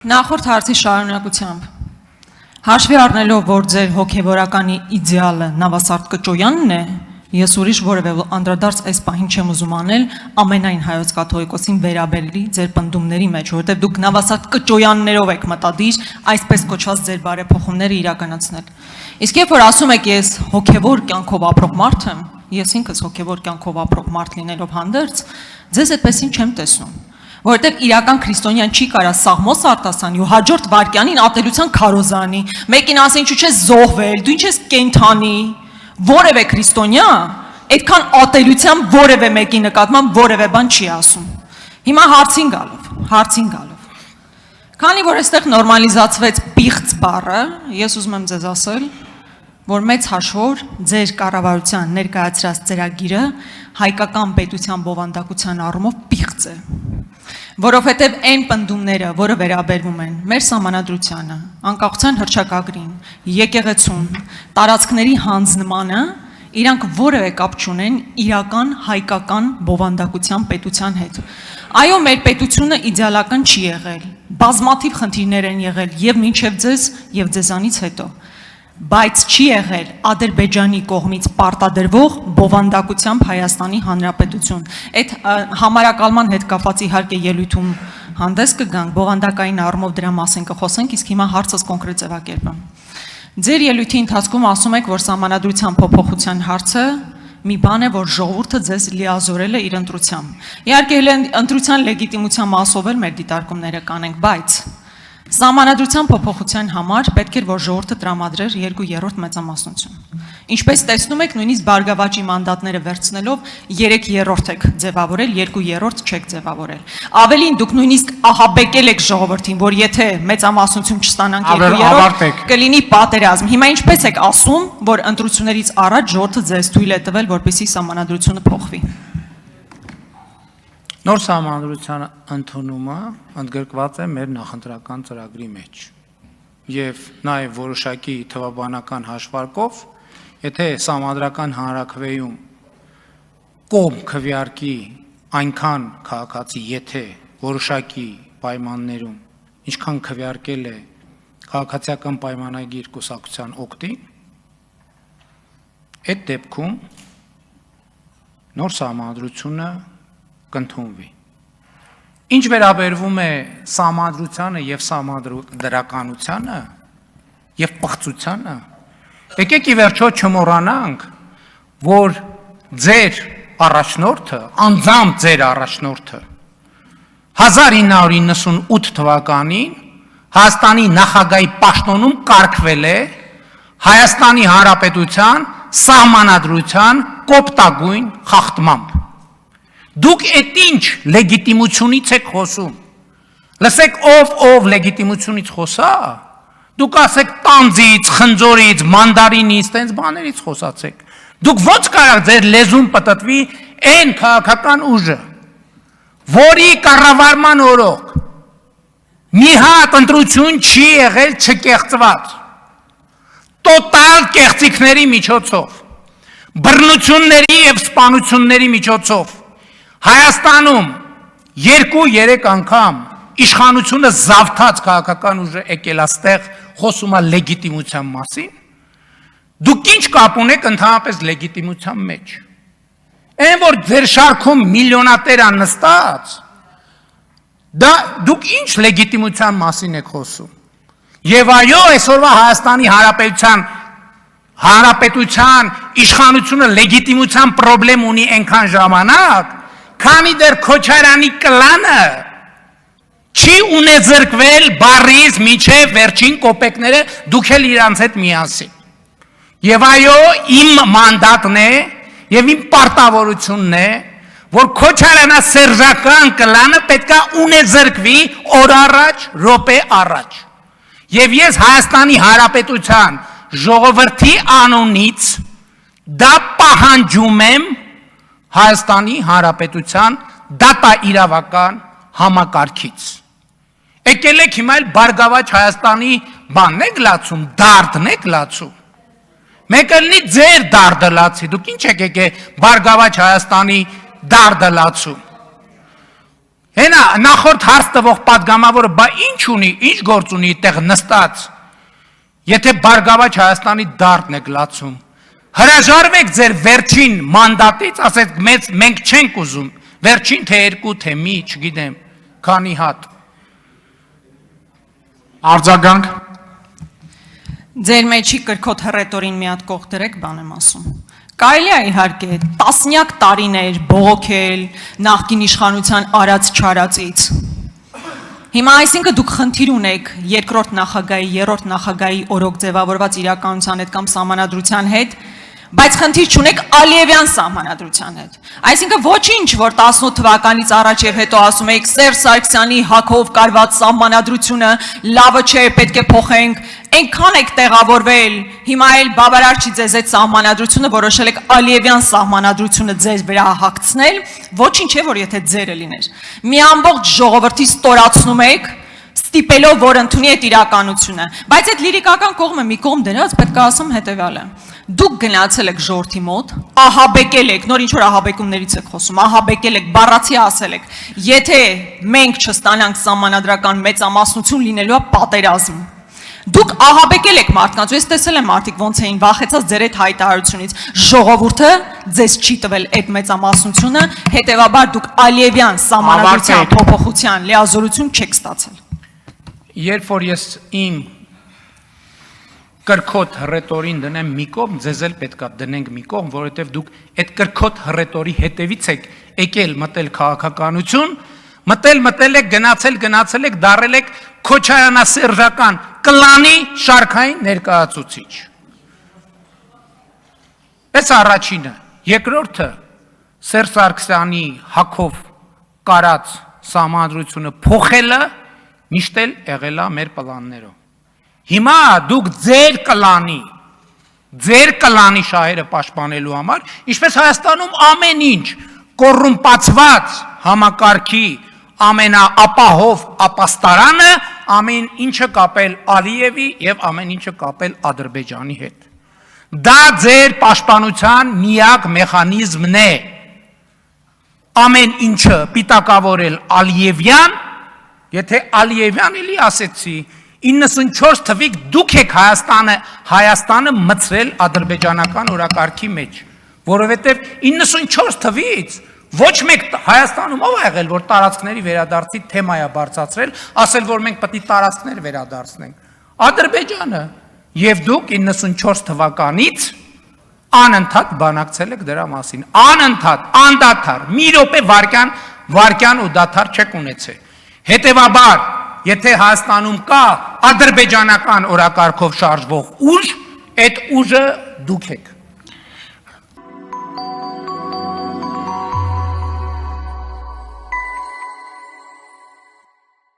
Նախորդ հարցի շարունակությամբ հաշվի առնելով, որ ձեր հոգևորականի իդեալը Նավասարդ Կճոյանն է, ես ուրիշ որևէ անդրադարձ այս պահին չեմ ուզում անել ամենայն հայոց կաթողիկոսին վերաբերելի ձեր պնդումների մեջ, որովհետև դուք Նավասարդ Կճոյաններով եք մտադիր այսպես կոչված ձեր բարեփոխումները իրականացնել։ Իսկ երբ որ ասում եք ես հոգևոր կյանքով ապրող մարդ եմ, ես ինքս հոգևոր կյանքով ապրող մարդ լինելով հանդերձ, ձեզ այդպեսին չեմ տեսնում։ Որովհետև իրական քրիստոնյան չի կարա Սաղմոս արտասանի ու հաջորդ վարքյանին ատելության քարոզանի, մեկին ասեն ինչու չես զոհվել, դու ինչ ես կենթանի, որևէ քրիստոնյա այդքան ատելության որևէ մեկի նկատմամբ որևէ բան չի ասում։ Հիմա հարցին գալով։ Քանի որ այստեղ նորմալիզացվեց պիղծ բառը, ես ուզում եմ ձեզ ասել, որ մեծ հաշվով ձեր կառավարության ներկայացրած ծրագիրը հայկական պետության բովանդակության առումով պիղծ է։ Որովհետև այն պնդումները, որը վերաբերվում են մեր սահմանադրությանը, անկախության հռչակագրին, եկեղեցուն, տարածքների հանձնմանը, իրանք որևէ կապ չունեն իրական հայկական բովանդակության պետության հետ։ Այո, մեր պետությունը իդեալական չի եղել, բազմաթիվ խնդիրներ են եղել եւ մինչեւ ձեզ եւ ձեզանից հետո, բայց չի եղել Ադրբեջանի կողմից պարտադրվող բովանդակությամբ Հայաստանի Հանրապետություն։ Այդ համարակալման հետ կապված իհարկե ելույթում հանդես կգանք, բովանդակային առումով դրա մասին կխոսենք, իսկ հիմա հարցս կոնկրետ ձևակերպեմ։ Ձեր ելույթի ընթացքում ասում եք, որ սահմանադրության փոփոխության հարցը մի բան է, որ ժողովուրդը ձեզ լիազորել է իր ընտրությամբ։ Իհարկե ընտրության լեգիտիմության մասով էլ մեր դիտարկումները կանենք, բայց Սահմանադրության փոփոխության համար պետք էր, որ ժողովուրդը տրամադրեր 2/3 մեծամասնություն։ Ինչպես տեսնում եք, նույնիսկ բարգավաճի մանդատները վերցնելով 3/3 եք ձևավորել, 2/3 չեք ձևավորել։ Ավելին, դուք նույնիսկ ահաբեկել եք ժողովրդին, որ եթե մեծամասնություն չստանանք 2/3 կլինի պատերազմ։ Հիմա ինչպես եք ասում, որ ընտրություններից առաջ ժողովուրդը ձեզ թույլ է տվել, որպեսզի սահմանադրությունը փոխվի։ Նոր սահմանադրության ընդունումը ընդգրկված է մեր նախընտրական ծրագրի մեջ եւ նաեւ որոշակի թվաբանական հաշվարկով, եթե սահմանադրական հանրաքվեում կողմ քվեարկի այնքան քաղաքացի, եթե որոշակի պայմաններում ինչքան քվեարկել է քաղաքացիական պայմանագիր կուսակցության օգտին, այդ դեպքում նոր սահմանադրությունը կընդունվի։ Ինչ վերաբերվում է սահմանադրությանը եւ սահմանադրականությանը եւ պղծությանը, եկեք ի վերջո չմոռանանք, որ ձեր առաջնորդը, անձամբ ձեր առաջնորդը 1998 թվականին Հայաստանի նախագահի պաշտոնում կարգվել է Հայաստանի Հանրապետության սահմանադրության կոպտագույն խախտմամբ։ Դուք այդ ինչ լեգիտիմությունից եք խոսում։ Լսեք, ով լեգիտիմությունից խոսա, դուք ասեք տանձից, խնձորից, մանդարինից, տենց բաներից խոսացեք։ Դուք ո՞նց կարող ձեր լեզուն պտտվի այն քաղաքական ուժը, որի կառավարման օրոք մի հատ ընտրություն չի եղել չկեղծված, տոտալ կեղծիքների միջոցով, բռնությունների եւ սպանությունների միջոցով Հայաստանում 2-3 անգամ իշխանությունը զավթած քաղաքական ուժը եկել աստեղ խոսում է լեգիտիմության մասին, դուք ինչ կապ ունեք ընդհանրապես լեգիտիմության մեջ։ Այն որ ձեր շարքում միլիոնատեր են նստած, դա դուք ինչ լեգիտիմության մասին եք խոսում։ Եվ այո, այսօրվա Հայաստանի Հանրապետության իշխանությունը լեգիտիմության խնդրեմ ունի այնքան ժամանակ, քանի դեռ Քոչարյանի կլանը չի ունեզրկվել բառից մինչև վերջին կոպեկները դուք էլ իրանց հետ միասին։ Եվ այո, իմ մանդատն է եւ իմ պարտավորությունն է, որ Քոչարյանասերժական կլանը պետքա ունեզրկվի օր առաջ, րոպե առաջ։ Եվ ես Հայաստանի Հանրապետության ժողովրդի անունից դա պահանջում եմ Հայաստանի Հանրապետության դատա իրավական համակարգից։ Եկել եք հիմա էլ Բարգավաճ Հայաստանի բանն եք լացում, դարդն եք լացում։ Մեկը լինի ձեր դարդը լացի, դուք ինչ եք եկել Բարգավաճ Հայաստանի դարդը լացում։ Հենա նախորդ հարց տվող падգամավորը բա ինչ ունի, ինչ գործ ունի այդտեղ նստած։ Եթե Բարգավաճ Հայաստանի դարդն է գլացում, հրաժարվեք ձեր վերջին մանդատից, ասեք մենք չենք ուզում, վերջին թե երկու, թե մի, չգիտեմ, քանի հատ։ Արձագանք։ Ձեր մեջի կրկոտ հռետորին մի հատ կողք դրեք, բան եմ ասում։ Կարելի է իհարկե տասնյակ տարիներ բողոքել նախկին իշխանության արած չարածից։ Հիմա այսինքն դուք խնդիր ունեք երկրորդ նախագահի, երրորդ նախագահի օրոք ձևավորված իրականության հետ կամ սահմանադրության հետ, բայց խնդիր չունեք Ալիևյան սահմանադրության հետ։ Այսինքն ոչինչ, որ 18 թվականից առաջ եւ հետո ասում եք Սերժ Սարգսյանի հակով կարված սահմանադրությունը լավը չէ, պետք է փոխենք, այնքան եք տեղավորվել, հիմա էլ բավարար չի ձեզ այդ սահմանադրությունը, որոշել եք Ալիևյան սահմանադրությունը ձեզ վրա հագցնել, ոչինչ չէ, որ եթե ձերը լիներ։ Մի ամբողջ ժողովրդի ստորացնում եք, ստիպելով, որ ընդունի այդ իրականությունը, բայց այդ լիրիկական կողմը մի կողմ դրած պետք է ասեմ հետևյալը։ Դուք գնացել եք ժողովրդի մոտ, ահաբեկել եք, նոր ինչ որ ահաբեկումներից եք խոսում, ահաբեկել եք, բառացի ասել եք, եթե մենք չստանանք սահմանադրական մեծամասնություն լինելու է պատերազմ։ Դուք ահաբեկել եք մարդկանց, ես տեսել եմ մարդիկ ոնց էին վախեցած ձեր այդ հայտարարությունից, ժողովուրդը ձեզ չի տվել այդ մեծամասնությունը, հետևաբար դուք Ալիևյան սահմանադրության փոփոխության լիազորություն չեք ստացել։ Երբ որ ես իմ կրկոտ հռետորին դնեմ մի կողմ, ձեզ էլ պետքա դնենք մի կողմ, որովհետև դուք այդ կրկոտ հռետորի հետևից եք եկել մտել քաղաքականություն, մտել եք, գնացել եք, դարել եք քոչարանասերժական կլանի շարքային ներկայացուցիչ։ Այս առաջինը, երկրորդը Սերժ Սարգսյանի հակով կարած սահմանադրությունը փոխելը միշտ էլ եղել է մեր պլաններով։ Հիմա դուք ձեր կլանի շահերը պաշտպանելու համար, ինչպես Հայաստանում ամեն ինչ կոռումպացված համակարգի ամենաապահով ապաստարանը, ամեն ինչը կապել Ալիևի եւ ամեն ինչը կապել Ադրբեջանի հետ։ Դա ձեր պաշտպանության միակ մեխանիզմն է։ Ամեն ինչը պիտակավորել Ալիևյան, եթե Ալիևյան էլի ասեցի, 94 թվիկ դուք եք Հայաստանը մցրել ադրբեջանական օրակարգի մեջ, որովհետև 94 թվից ոչ մեկ Հայաստանում ով է եղել, որ տարածքների վերադարձի թեմա է բարձրացրել, ասել, որ մենք պետք է տարածքներ վերադարձնենք։ Ադրբեջանը, եւ դուք 94 թվականից անընդհատ բանակցել եք դրա մասին, անընդհատ, անդադար, մի րոպե վարկյան ու դադար չեք ունեցել։ Հետևաբար, եթե Հայաստանում կա ադրբեջանական օրակարգով շարժվող ուժ, այդ ուժը դուք եք։